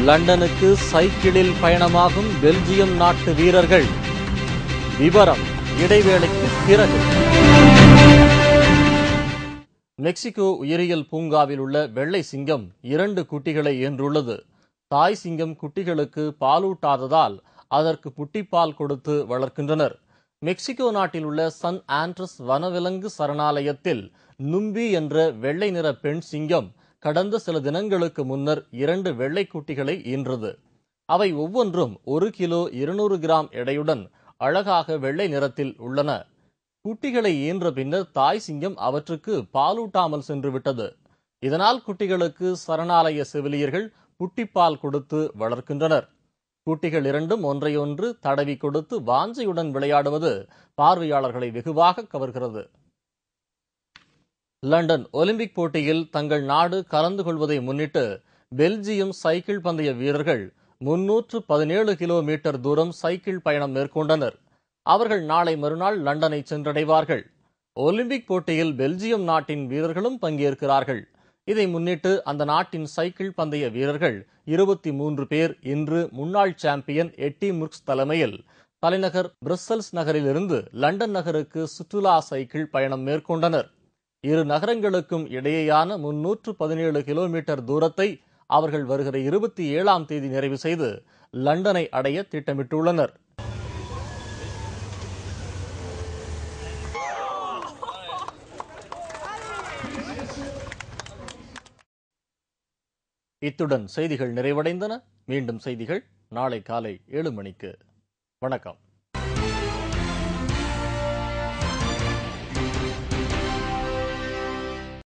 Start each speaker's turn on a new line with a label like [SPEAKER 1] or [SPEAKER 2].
[SPEAKER 1] லண்டனுக்கு சைக்கிளில் பயணமாகும் பெல்ஜியம் நாட்டு வீரர்கள். விவரம் இடைவேளைக்கு பிறகு. மெக்சிகோ உயிரியல் பூங்காவில் உள்ள வெள்ளை சிங்கம் 2 குட்டிகளை ஈன்றுள்ளது. தாய் சிங்கம் குட்டிகளுக்கு பாலூட்டாததால் அதற்கு புட்டிப்பால் கொடுத்து வளர்க்கின்றனர். மெக்சிகோ நாட்டில் உள்ள சன் ஆண்ட்ரஸ் வனவிலங்கு சரணாலயத்தில் நும்பி என்ற வெள்ளை நிற பெண் சிங்கம் கடந்த சில தினங்களுக்கு முன்னர் 2 வெள்ளை குட்டிகளை ஈன்றது. அவை ஒவ்வொன்றும் 1 கிலோ 200 கிராம் எடையுடன் அழகாக வெள்ளை நிறத்தில் உள்ளன. குட்டிகளை ஈன்ற பின்னர் தாய் சிங்கம் அவற்றுக்கு பாலூட்டாமல் சென்று விட்டது. இதனால் குட்டிகளுக்கு சரணாலய செவிலியர்கள் புட்டிப்பால் கொடுத்து வளர்க்கின்றனர். குட்டிகள் இரண்டும் ஒன்றையொன்று தடவி கொடுத்து வாஞ்சையுடன் விளையாடுவது பார்வையாளர்களை வெகுவாக கவர்கிறது. லண்டன் ஒலிம்பிக் போட்டியில் தங்கள் நாடு கலந்து கொள்வதை முன்னிட்டு பெல்ஜியம் சைக்கிள் பந்தய வீரர்கள் 317 கிலோமீட்டர் தூரம் சைக்கிள் பயணம் மேற்கொண்டனர். அவர்கள் நாளை மறுநாள் லண்டனை சென்றடைவார்கள். ஒலிம்பிக் போட்டியில் பெல்ஜியம் நாட்டின் வீரர்களும் பங்கேற்கிறார்கள். இதை முன்னிட்டு அந்த நாட்டின் சைக்கிள் பந்தய வீரர்கள் 23 பேர் இன்று முன்னாள் சாம்பியன் எட்டி முர்க்ஸ் தலைமையில் தலைநகர் பிரசல்ஸ் நகரிலிருந்து லண்டன் நகருக்கு சுற்றுலா சைக்கிள் பயணம் மேற்கொண்டனர். இரு நகரங்களுக்கும் இடையேயான 317 கிலோமீட்டர் தூரத்தை அவர்கள் வருகிற 27ஆம் தேதி நிறைவு செய்து லண்டனை அடைய திட்டமிட்டுள்ளனர். இத்துடன் செய்திகள் நிறைவடைந்தன. மீண்டும் செய்திகள் நாளை காலை 7 மணிக்கு. வணக்கம்.